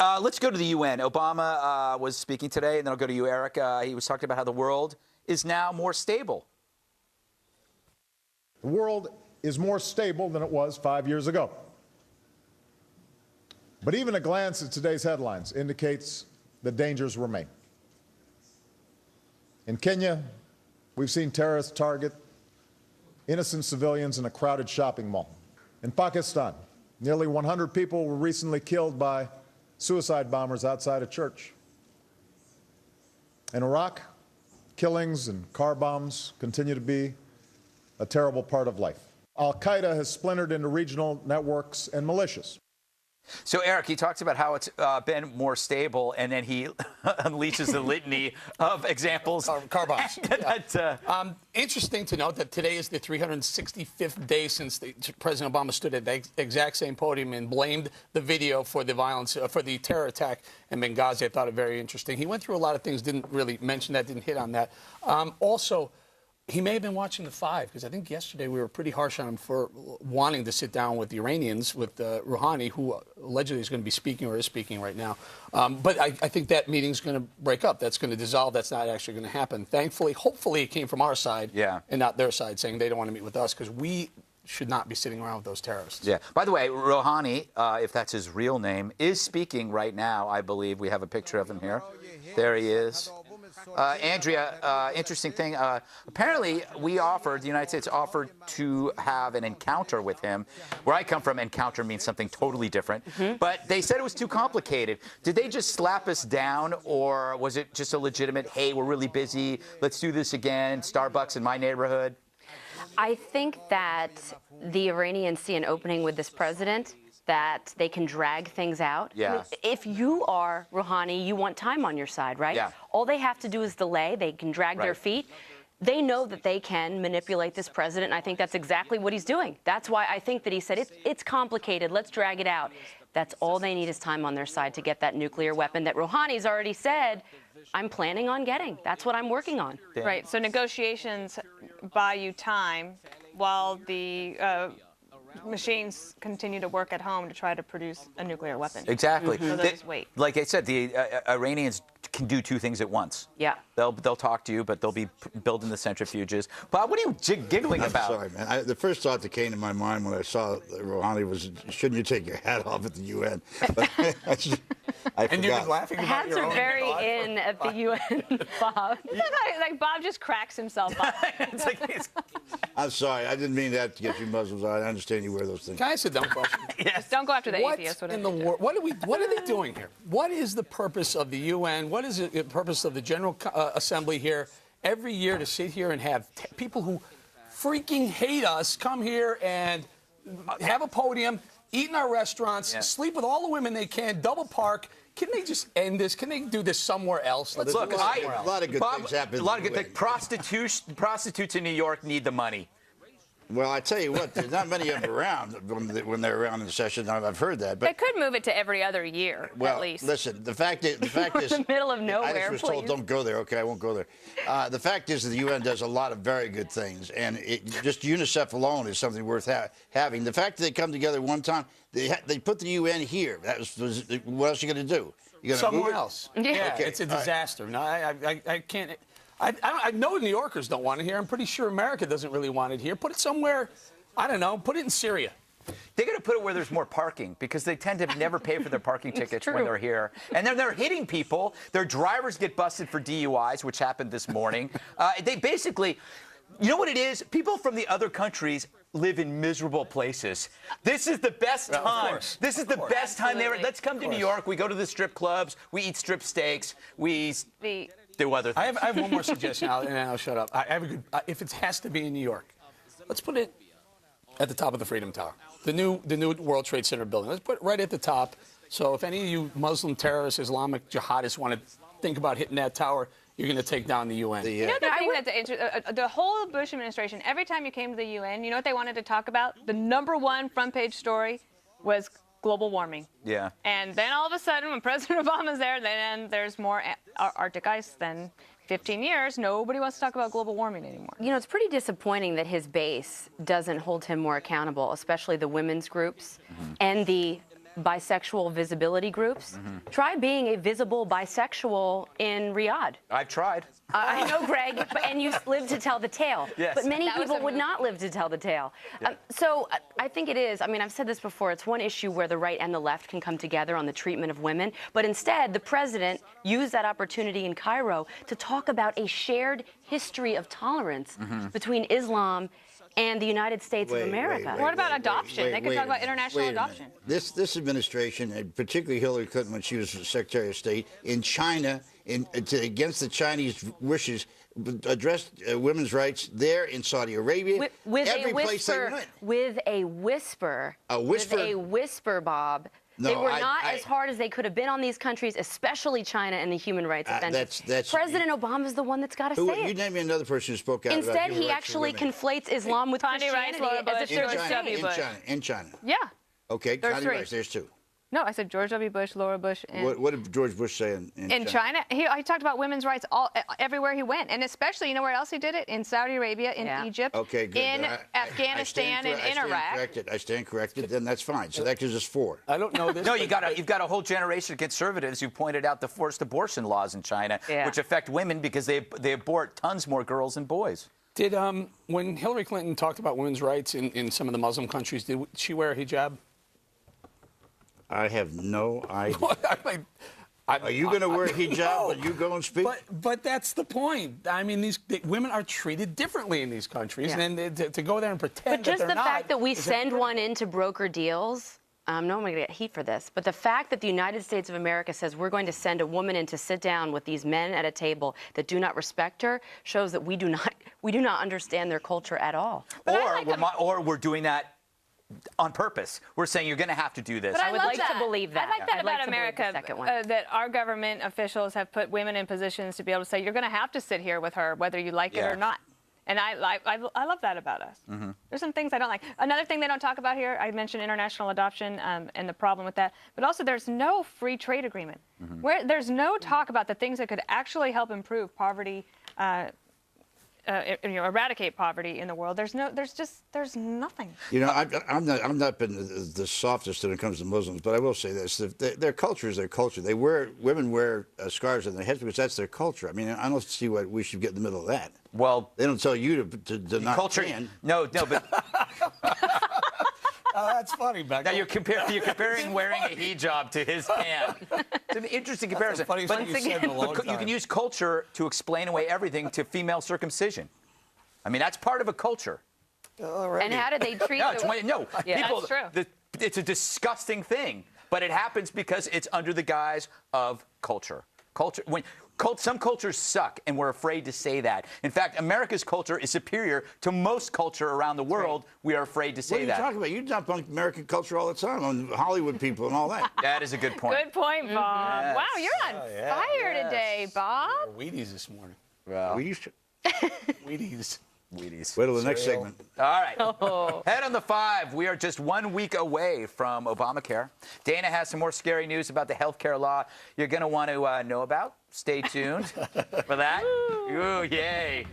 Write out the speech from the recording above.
Let's go to the UN. Obama was speaking today, and then I'll go to you, Eric. He was talking about how the world is now more stable. The world is more stable than it was 5 years ago. But even a glance at today's headlines indicates that dangers remain. In Kenya, we've seen terrorists target innocent civilians in a crowded shopping mall. In Pakistan, nearly 100 people were recently killed by suicide bombers outside a church. In Iraq, killings and car bombs continue to be a terrible part of life. Al-Qaeda has splintered into regional networks and militias. So, Eric, he talks about how it's been more stable, and then he unleashes the litany of examples. Car bombs. Interesting to note that today is the 365th day since President Obama stood at the exact same podium and blamed the video for the violence, for the terror attack in Benghazi. I thought it very interesting. He went through a lot of things, didn't really mention that, didn't hit on that. Also, he may have been watching The Five, because I think yesterday we were pretty harsh on him for wanting to sit down with the Iranians, with Rouhani, who allegedly is going to be speaking or is speaking right now. But I think that meeting's going to break up. That's going to dissolve. That's not actually going to happen. Thankfully, hopefully it came from our side and not their side, saying they don't want to meet with us, because we should not be sitting around with those terrorists. Yeah. By the way, Rouhani, if that's his real name, is speaking right now, I believe. We have a picture of him here. There he is. Andrea, interesting thing. Apparently, the United States offered to have an encounter with him. Where I come from, encounter means something totally different. But they said it was too complicated. Did they just slap us down, or was it just a legitimate, hey, we're really busy, let's do this again, Starbucks in my neighborhood? I think that the Iranians see an opening with this president, that they can drag things out. Yeah. I mean, if you are Rouhani, you want time on your side, right? Yeah. All they have to do is delay. They can drag their feet. They know that they can manipulate this president, and I think that's exactly what he's doing. That's why I think that he said, it's complicated, let's drag it out. That's all they need is time on their side to get that nuclear weapon that Rouhani's already said, I'm planning on getting. That's what I'm working on. Yeah. Right, so negotiations buy you time while the machines continue to work at home to try to produce a nuclear weapon. Exactly. So they'll just wait. Like I said, the Iranians can do two things at once. Yeah. They'll talk to you, but they'll be building the centrifuges. Bob, what are you giggling about? I'm sorry, man. The first thought that came to my mind when I saw Rouhani was, shouldn't you take your hat off at the UN? But I forgot. And you've been laughing about Hats your are own very thought. in at the UN, Bob. Like Bob just cracks himself up. It's like, I'm sorry. I didn't mean that to get you Muslims. I understand you wear those things. Can I ask a dumb question? yes. Don't go after the What atheists. in the world? What are they doing here? What is the purpose of the UN? What is the purpose of the General Assembly here every year to sit here and have people who freaking hate us come here and have a podium, eat in our restaurants, sleep with all the women they can, double park? Can they just end this? Can they do this somewhere else? Look, a lot of good things happen. A lot of good things. Prostitutes in New York need the money. Well, I tell you what, there's not many of them around when they're around in session. I've heard that. But They could move it to every other year, well, at least. listen, the fact is, the middle of I nowhere, just was told please. don't go there. Okay, I won't go there. The fact is that the UN does a lot of very good things, and just UNICEF alone is something worth having. The fact that they come together one time, they put the UN here. What else are you going to do? You going to Somewhere move it? else. Yeah. Okay. It's a disaster. No, I can't. I know New Yorkers don't want it here. I'm pretty sure America doesn't really want it here. Put it somewhere. I don't know. Put it in Syria. They're going to put it where there's more parking, because they tend to never pay for their parking tickets when they're here. And then they're hitting people. Their drivers get busted for DUIs, which happened this morning. They basically, you know what it is? People from the other countries live in miserable places. This is the best time. This is the best time there. Let's come to New York. We go to the strip clubs. We eat strip steaks. We do other things. I have one more suggestion, and then I'll shut up. I have a good. If it has to be in New York, let's put it at the top of the Freedom Tower, the new World Trade Center building. Let's put it right at the top. So if any of you Muslim terrorists, Islamic jihadists want to think about hitting that tower, you're going to take down the UN. You know the thing that's the whole Bush administration, every time you came to the UN, you know what they wanted to talk about? The #1 front page story was global warming. Yeah. And then all of a sudden, when President Obama's there, then there's more Arctic ice. Then 15 years, nobody wants to talk about global warming anymore. You know, it's pretty disappointing that his base doesn't hold him more accountable, especially the women's groups and the bisexual visibility groups. Try being a visible bisexual in Riyadh. I've tried. I know, Greg, and you live to tell the tale. Yes. But many That was people a would move. not live to tell the tale. So I think it is. I mean, I've said this before. It's one issue where the right and the left can come together on the treatment of women. But instead, the president used that opportunity in Cairo to talk about a shared history of tolerance between Islam and the United States of America. What about adoption? They could talk about international adoption. This administration, and particularly Hillary Clinton when she was Secretary of State, in China, against the Chinese wishes, addressed women's rights there in Saudi Arabia. With every a place they whisper, went. with a whisper. A whisper? With a whisper, Bob. No, they were I- not as hard as they could have been on these countries, especially China and the human rights offenses. that's- President Obama's the one that's got to Who, say you it. name me another person who spoke out about Instead, human he rights for actually women. conflates Islam with Condi Rice, Christianity Laura as Bush, if they're in the George China, same. W. in Bush. China, in China. Yeah. Okay, There's Connie three. Rice, there's two. No, I said George W. Bush, Laura Bush, and What did George Bush say in China, he talked about women's rights everywhere he went, and especially, you know where else he did it? In Saudi Arabia, in Yeah. Egypt, Okay, good. in I Afghanistan, and in Iraq. I stand corrected. Then that's fine. So that gives us 4. I don't know this. No, but- you've got a whole generation of conservatives who pointed out the forced abortion laws in China, Yeah. which affect women because they abort tons more girls than boys. Did when Hillary Clinton talked about women's rights in some of the Muslim countries, did she wear a hijab? I have no idea. I mean, Are you going to wear a hijab No. when you go and speak? But that's the point. I mean, women are treated differently in these countries, Yeah. and to go there and pretend But just that the they're fact not that we is send hypocritical. one in to broker deals, no, I'm going to get heat for this, but the fact that the United States of America says we're going to send a woman in to sit down with these men at a table that do not respect her shows that we do not understand their culture at all. Or we're doing that on purpose. We're saying you're going to have to do this. But I would love like to that. believe that. I like that I'd like about to believe the America, second one. that our government officials have put women in positions to be able to say, you're going to have to sit here with her, whether you like it Yeah. or not. And I love that about us. There's some things I don't like. Another thing they don't talk about here, I mentioned international adoption and the problem with that, but also there's no free trade agreement. Where there's no talk about the things that could actually help improve poverty, eradicate poverty in the world. There's nothing. You know, I'm not been the softest when it comes to Muslims, but I will say this: their culture is their culture. Women wear scarves on their heads because that's their culture. I mean, I don't see why we should get in the middle of that. Well, They don't tell you to not culture. tan. No, but Oh, that's funny, Beck. now you're comparing wearing a hijab to his tan. It's an interesting comparison. funniest But thing you've said in a long you time. can use culture to explain away everything to female circumcision. I mean, that's part of a culture. And how did they treat No, it's, the... no. Yeah. People, That's true. It's a disgusting thing, but it happens because it's under the guise of culture. Some cultures suck, and we're afraid to say that. In fact, America's culture is superior to most culture around the world. We are afraid to What say are you that. talking about? You dump on American culture all the time, on Hollywood people and all that. That is a good point. Good point, Bob. Yes. Wow, you're on fire today, Bob. Wheaties this morning. We used to. Wheaties. Wheaties. Wait till the next segment. All right. Head on the 5. We are just 1 week away from Obamacare. Dana has some more scary news about the health care law you're going to want to know about. Stay tuned for that. Ooh, yay.